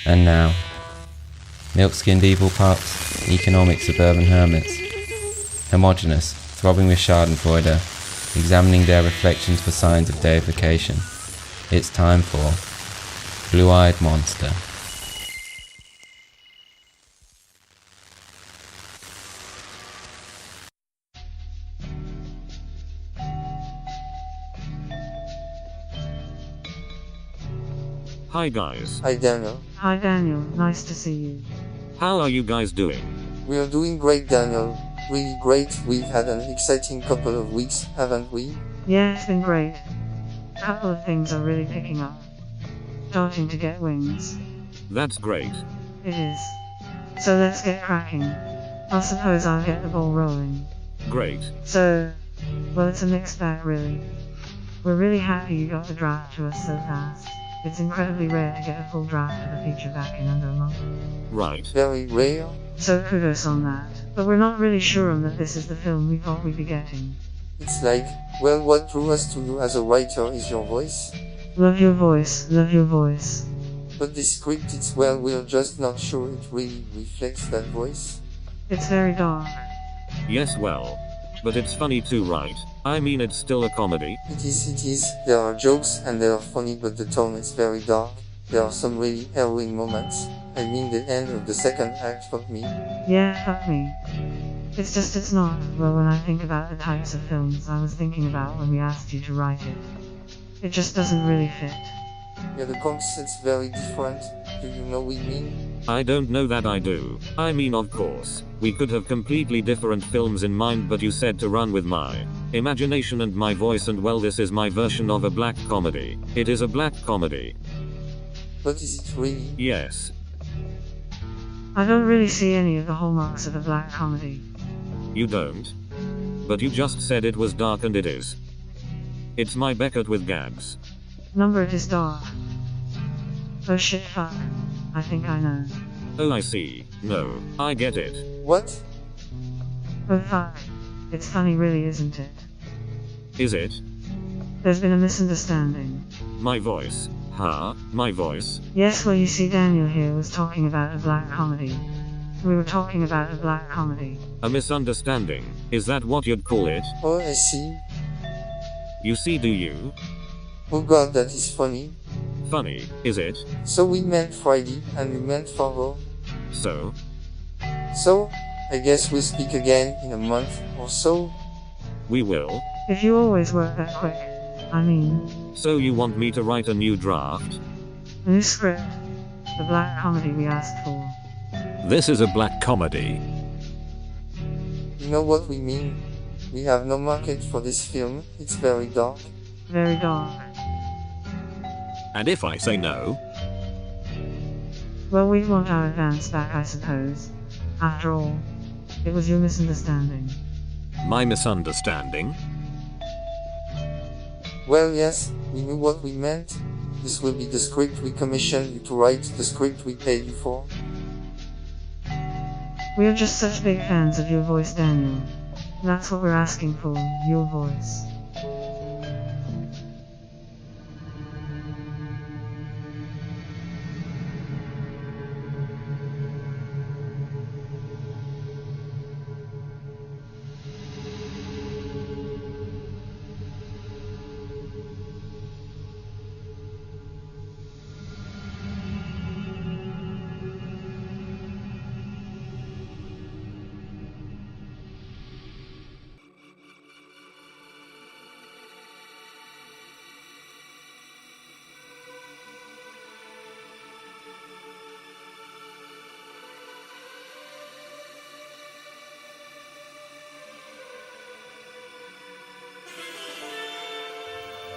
And now, milk-skinned evil pups, economic suburban hermits, homogenous, throbbing with schadenfreude, examining their reflections for signs of deification. It's time for Blue-Eyed Monster. Hi guys. Hi Daniel. Hi Daniel, nice to see you. How are you guys doing? We are doing great Daniel. Really great. We've had an exciting couple of weeks, haven't we? Yeah, it's been great. A couple of things are really picking up. Starting to get wings. That's great. It is. So let's get cracking. I suppose I'll get the ball rolling. Great. So, well, it's a mixed bag really. We're really happy you got the draft to us so fast. It's incredibly rare to get a full draft of a feature back in under a month. Right. Very rare. So kudos on that. But we're not really sure on that this is the film we thought we'd be getting. It's like, well, what drew us to you as a writer is your voice. Love your voice, love your voice. But the script, it's well, we're just not sure it really reflects that voice. It's very dark. Yes, well. But it's funny too, right? I mean, it's still a comedy. It is. There are jokes and they are funny, but the tone is very dark. There are some really harrowing moments. I mean, the end of the second act fucked me. Yeah, fuck me. It's just it's not, well, when I think about the types of films I was thinking about when we asked you to write it. It just doesn't really fit. Yeah, the concept's very different. Do you know what we mean? I don't know that I do. I mean, of course. We could have completely different films in mind, but you said to run with my imagination and my voice, and well, this is my version of a black comedy. It is a black comedy. But is it really? Yes. I don't really see any of the hallmarks of a black comedy. You don't? But you just said it was dark, and it is. It's my Beckett with gags. Number it is dark. Oh shit, fuck. I think I know. Oh, I see. No, I get it. What? Oh fuck. It's funny really, isn't it? Is it? There's been a misunderstanding. My voice. Huh? My voice? Yes, well you see Daniel here was talking about a black comedy. We were talking about a black comedy. A misunderstanding. Is that what you'd call it? Oh, I see. You see, do you? Oh god, that is funny. Funny, is it? So we meant Friday, and we meant Fargo. So? So, I guess we'll speak again in a month or so. We will? If you always work that quick. I mean, So you want me to write a new draft? new script. The black comedy we asked for. This is a black comedy. You know what we mean? We have no market for this film, it's very dark. Very dark. And if I say no, Well, we want our advance back, I suppose. After all, it was your misunderstanding. my misunderstanding? Well, yes, we knew what we meant. This will be the script we commissioned you to write, the script we paid you for. We are just such big fans of your voice, Daniel. That's what we're asking for, your voice.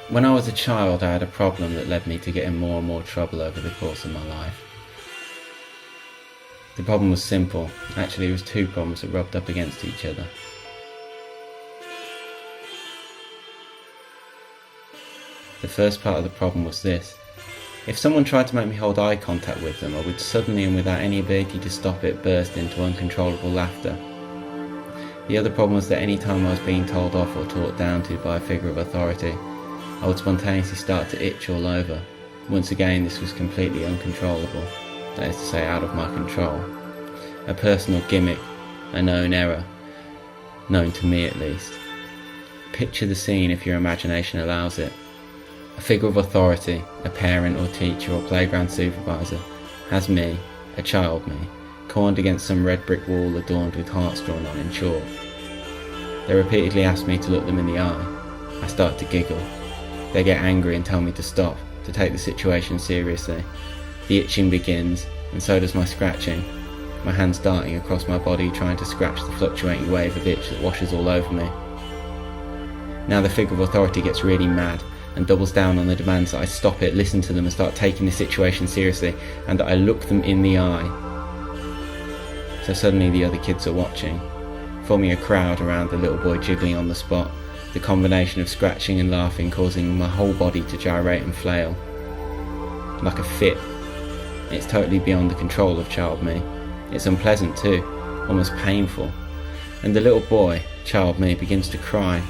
When I was a child, I had a problem that led me to get in more and more trouble over the course of my life. The problem was simple. Actually, it was two problems that rubbed up against each other. The first part of the problem was this. If someone tried to make me hold eye contact with them, I would suddenly, and without any ability to stop it, burst into uncontrollable laughter. The other problem was that any time I was being told off or talked down to by a figure of authority, I would spontaneously start to itch all over. Once again, this was completely uncontrollable, that is to say, out of my control. A personal gimmick, a known error, known to me at least. Picture the scene if your imagination allows it. A figure of authority, a parent or teacher or playground supervisor, has me, a child me, cornered against some red brick wall adorned with hearts drawn on in chalk. They repeatedly ask me to look them in the eye. I start to giggle. They get angry and tell me to stop, to take the situation seriously. The itching begins, and so does my scratching, my hands darting across my body trying to scratch the fluctuating wave of itch that washes all over me. Now the figure of authority gets really mad and doubles down on the demands that I stop it, listen to them and start taking the situation seriously, and that I look them in the eye. So suddenly the other kids are watching, forming a crowd around the little boy jiggling on the spot, the combination of scratching and laughing causing my whole body to gyrate and flail. Like a fit. It's totally beyond the control of child me. It's unpleasant too, almost painful. And the little boy, child me, begins to cry.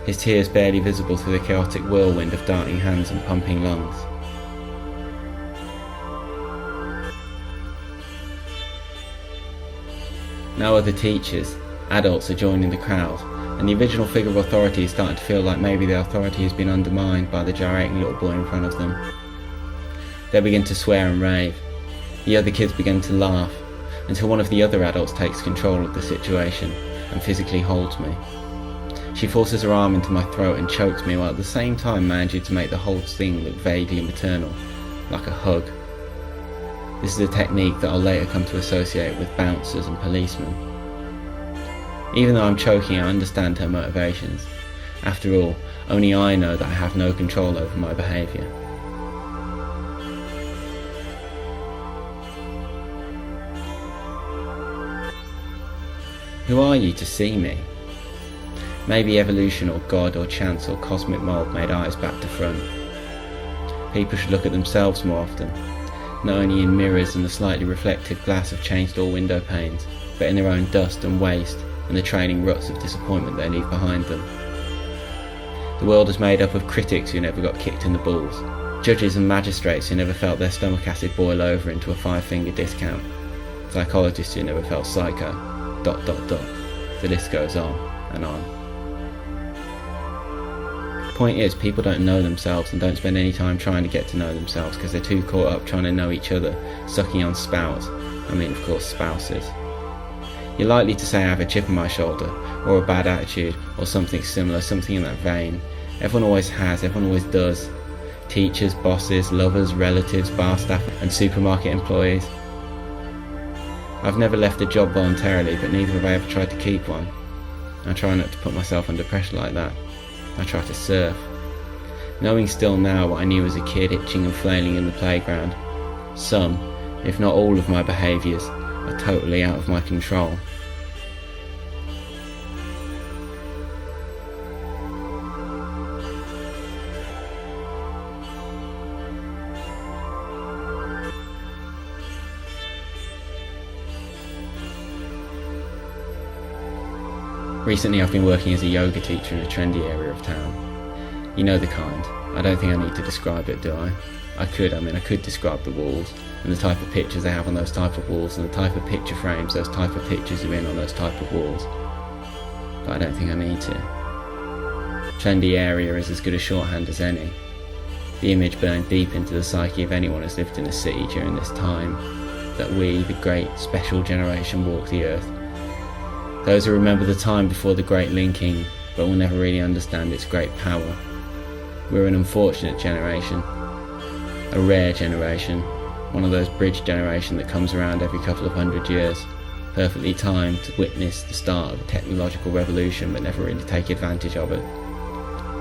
His tears barely visible through the chaotic whirlwind of darting hands and pumping lungs. Now other teachers, adults are joining the crowd, and the original figure of authority is starting to feel like maybe their authority has been undermined by the gyrating little boy in front of them. They begin to swear and rave. The other kids begin to laugh, until one of the other adults takes control of the situation and physically holds me. She forces her arm into my throat and chokes me while at the same time managing to make the whole thing look vaguely maternal, like a hug. This is a technique that I'll later come to associate with bouncers and policemen. Even though I'm choking, I understand her motivations. After all, only I know that I have no control over my behaviour. Who are you to see me? Maybe evolution or God or chance or cosmic mould made eyes back to front. People should look at themselves more often, not only in mirrors and the slightly reflective glass of changed door window panes, but in their own dust and waste and the trailing ruts of disappointment they leave behind them. The world is made up of critics who never got kicked in the balls, judges and magistrates who never felt their stomach acid boil over into a 5-finger discount, psychologists who never felt psycho, ... The list goes on and on. Point is, people don't know themselves and don't spend any time trying to get to know themselves because they're too caught up trying to know each other, sucking on spouts. I mean, of course, spouses. You're likely to say I have a chip on my shoulder, or a bad attitude, or something similar, something in that vein. Everyone always has, everyone always does. Teachers, bosses, lovers, relatives, bar staff, and supermarket employees. I've never left a job voluntarily, but neither have I ever tried to keep one. I try not to put myself under pressure like that. I try to surf. Knowing still now what I knew as a kid, itching and flailing in the playground, some, if not all of my behaviours, are totally out of my control. Recently I've been working as a yoga teacher in a trendy area of town. You know the kind. I don't think I need to describe it, do I? I could describe the walls, and the type of pictures they have on those type of walls, and the type of picture frames those type of pictures are in on those type of walls. But I don't think I need to. Trendy area is as good a shorthand as any. The image burned deep into the psyche of anyone who's lived in a city during this time, that we, the great special generation, walk the earth. Those who remember the time before the great linking, but will never really understand its great power. We're an unfortunate generation, a rare generation, one of those bridge generation that comes around every couple of 100 years, perfectly timed to witness the start of a technological revolution but never really take advantage of it.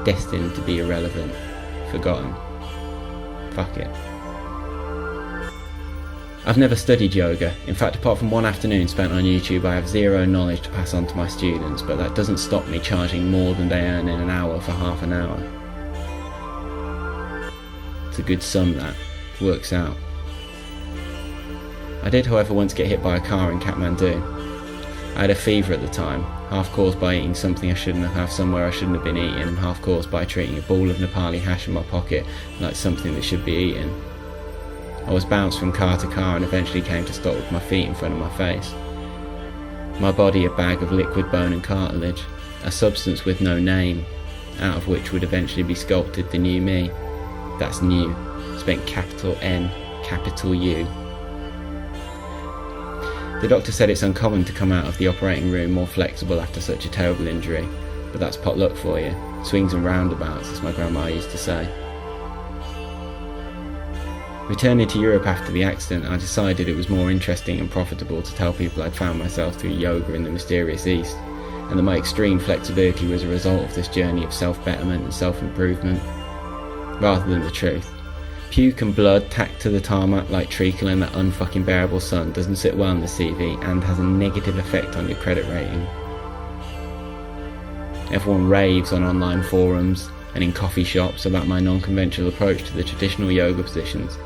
Destined to be irrelevant, forgotten. Fuck it. I've never studied yoga. In fact, apart from one afternoon spent on YouTube, I have zero knowledge to pass on to my students, but that doesn't stop me charging more than they earn in an hour for half an hour. It's a good sum, that. Works out. I did, however, once get hit by a car in Kathmandu. I had a fever at the time, half caused by eating something I shouldn't have somewhere I shouldn't have been eating, and half caused by treating a ball of Nepali hash in my pocket like something that should be eaten. I was bounced from car to car and eventually came to stop with my feet in front of my face. My body a bag of liquid bone and cartilage, a substance with no name, out of which would eventually be sculpted the new me. That's new, spent capital N, capital U. The doctor said it's uncommon to come out of the operating room more flexible after such a terrible injury, but that's pot luck for you. Swings and roundabouts, as my grandma used to say. Returning to Europe after the accident, I decided it was more interesting and profitable to tell people I'd found myself through yoga in the mysterious East, and that my extreme flexibility was a result of this journey of self-betterment and self-improvement, rather than the truth. Puke and blood tacked to the tarmac like treacle in that unfucking bearable sun doesn't sit well in the CV and has a negative effect on your credit rating. Everyone raves on online forums and in coffee shops about my non-conventional approach to the traditional yoga positions.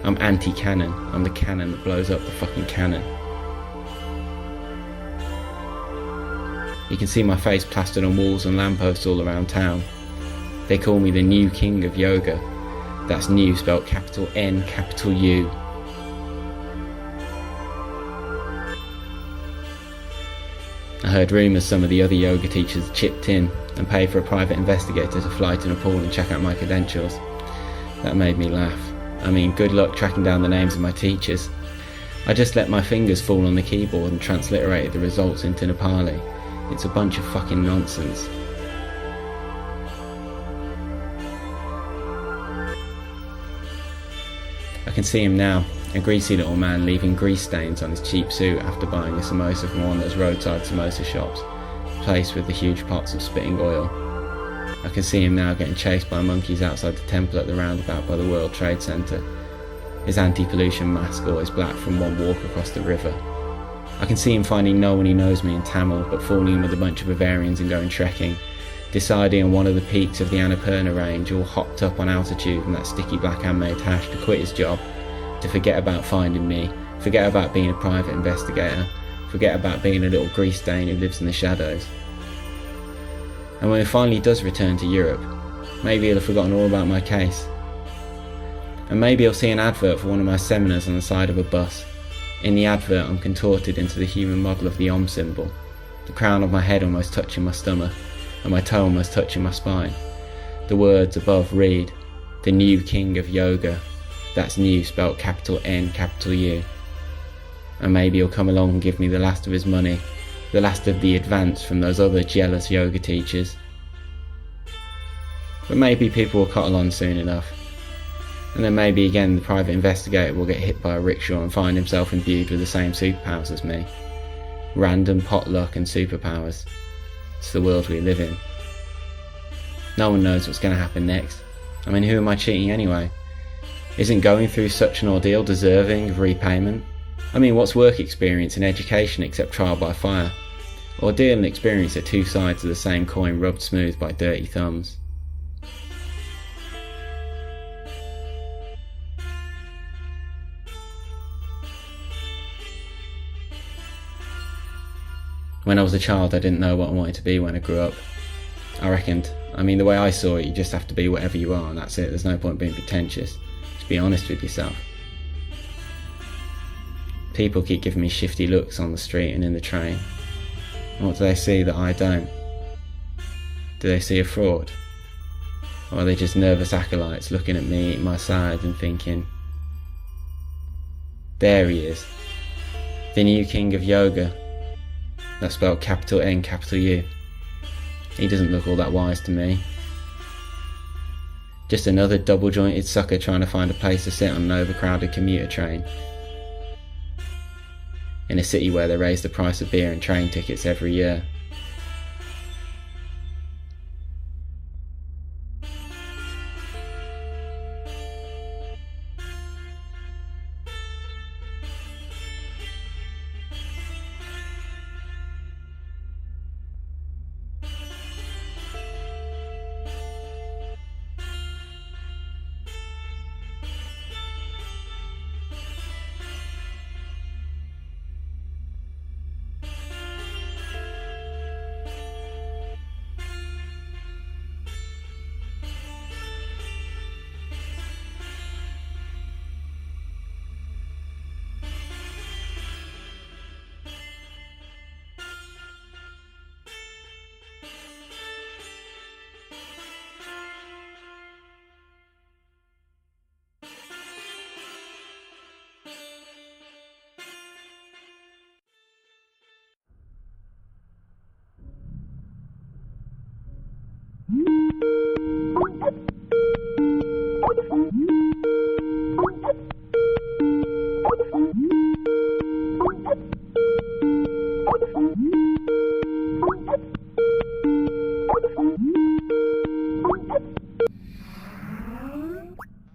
I'm anti-canon. I'm the cannon that blows up the fucking cannon. You can see my face plastered on walls and lampposts all around town. They call me the new king of yoga. That's new spelled capital N, capital U. I heard rumours some of the other yoga teachers chipped in and paid for a private investigator to fly to Nepal and check out my credentials. That made me laugh. I mean, good luck tracking down the names of my teachers. I just let my fingers fall on the keyboard and transliterated the results into Nepali. It's a bunch of fucking nonsense. I can see him now, a greasy little man leaving grease stains on his cheap suit after buying a samosa from one of those roadside samosa shops, placed with the huge pots of spitting oil. I can see him now getting chased by monkeys outside the temple at the roundabout by the World Trade Center, his anti-pollution mask always black from one walk across the river. I can see him finding no one he knows me in Tamil, but falling in with a bunch of Bavarians and going trekking, deciding on one of the peaks of the Annapurna range, all hopped up on altitude and that sticky black handmade hash, to quit his job, to forget about finding me, forget about being a private investigator, forget about being a little grease stain who lives in the shadows. And when he finally does return to Europe, maybe he'll have forgotten all about my case. And maybe he'll see an advert for one of my seminars on the side of a bus. In the advert, I'm contorted into the human model of the Om symbol, the crown of my head almost touching my stomach, and my toe almost touching my spine. The words above read, the new king of yoga. That's new spelt capital N, capital U. And maybe he'll come along and give me the last of his money, the last of the advance from those other jealous yoga teachers. But maybe people will cottle on soon enough. And then maybe again the private investigator will get hit by a rickshaw and find himself imbued with the same superpowers as me. Random potluck and superpowers. It's the world we live in. No one knows what's going to happen next. I mean, who am I cheating anyway? Isn't going through such an ordeal deserving of repayment? I mean, what's work experience and education except trial by fire? Ordeal and experience are two sides of the same coin rubbed smooth by dirty thumbs. When I was a child, I didn't know what I wanted to be when I grew up. I reckoned, the way I saw it, you just have to be whatever you are and that's it. There's no point being pretentious. Just be honest with yourself. People keep giving me shifty looks on the street and in the train. And what do they see that I don't? Do they see a fraud? Or are they just nervous acolytes looking at me at my side and thinking, there he is, the new king of yoga. That's spelled capital N, capital U. He doesn't look all that wise to me. Just another double-jointed sucker trying to find a place to sit on an overcrowded commuter train. In a city where they raise the price of beer and train tickets every year.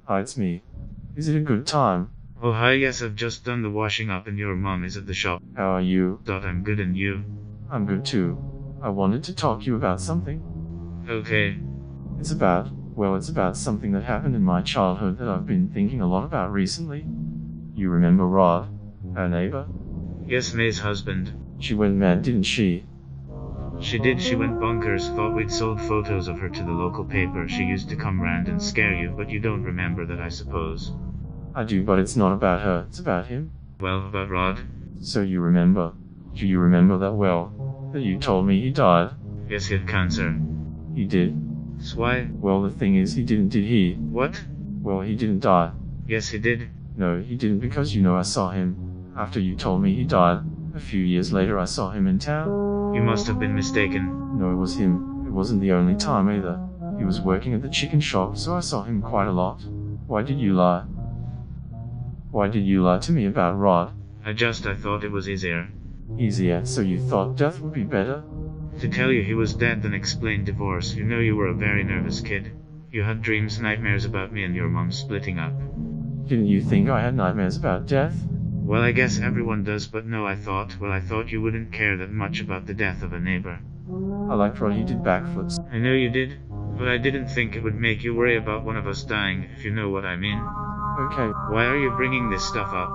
Hi, it's me. Is it a good time? Oh hi, yes, I've just done the washing up and your mom is at the shop. How are you? I'm good, and you? I'm good too. I wanted to talk to you about something. Okay. It's about something that happened in my childhood that I've been thinking a lot about recently. You remember Rod, our neighbor? Yes, May's husband. She went mad, didn't she? She did, she went bonkers, thought we'd sold photos of her to the local paper she used to come round and scare you, but you don't remember that, I suppose. I do, but it's not about her, it's about him. Well, about Rod? So you remember? Do you remember that well? That you told me he died? Yes, he had cancer. He did. So why? Well, the thing is, he didn't, did he? What? Well, he didn't die. Yes, he did. No, he didn't, because you know I saw him. After you told me he died, a few years later I saw him in town. You must have been mistaken. No, it was him. It wasn't the only time either. He was working at the chicken shop, so I saw him quite a lot. Why did you lie? Why did you lie to me about Rod? I thought it was easier. Easier, so you thought death would be better? To tell you he was dead than explain divorce. You know you were a very nervous kid. You had dreams, nightmares about me and your mom splitting up. Didn't you think I had nightmares about death? Well, I guess everyone does, but no, I thought you wouldn't care that much about the death of a neighbor. I liked Rod, he did backflips. I know you did, but I didn't think it would make you worry about one of us dying, if you know what I mean. Okay, Why are you bringing this stuff up?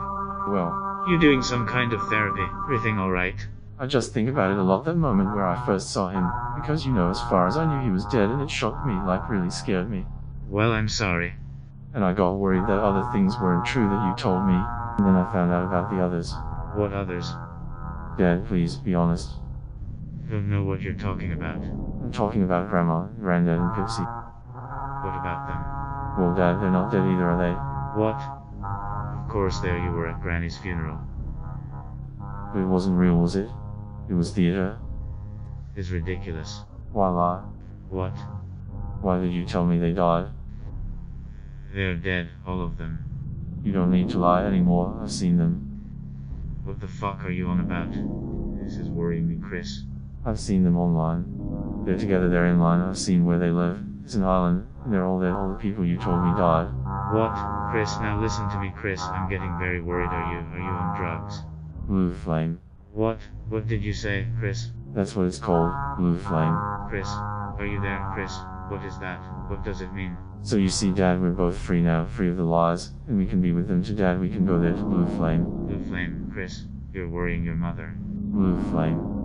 well, You doing some kind of therapy? Everything alright? I just think about it a lot, that moment where I first saw him, because you know, as far as I knew he was dead, and it shocked me, like really scared me. Well, I'm sorry. And I got worried that other things weren't true that you told me, and then I found out about the others. What others? Dad, please, be honest. Don't know what you're talking about. I'm talking about Grandma, Granddad, and Pipsy. What about them? Well, Dad, they're not dead either, are they? What? Of course, there you were at Granny's funeral. But it wasn't real, was it? It was theater. It's ridiculous. Why lie? What? Why did you tell me they died? They're dead, all of them. You don't need to lie anymore, I've seen them. What the fuck are you on about? This is worrying me, Chris. I've seen them online. They're together, they're in line, I've seen where they live. It's an island, and they're all dead, all the people you told me died. What? Chris, now listen to me, Chris, I'm getting very worried. Are you on drugs? Blue flame. What? What did you say, Chris? That's what it's called, blue flame. Chris, are you there, Chris? What is that? What does it mean? So you see, Dad, we're both free now, free of the lies, and we can be with them. To Dad, we can go there to blue flame. Blue flame, Chris, you're worrying your mother. Blue flame.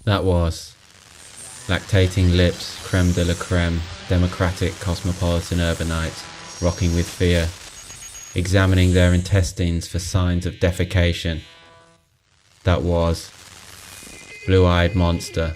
That was lactating lips, creme de la creme, democratic cosmopolitan urbanites, rocking with fear, examining their intestines for signs of defecation. That was Blue-Eyed Monster.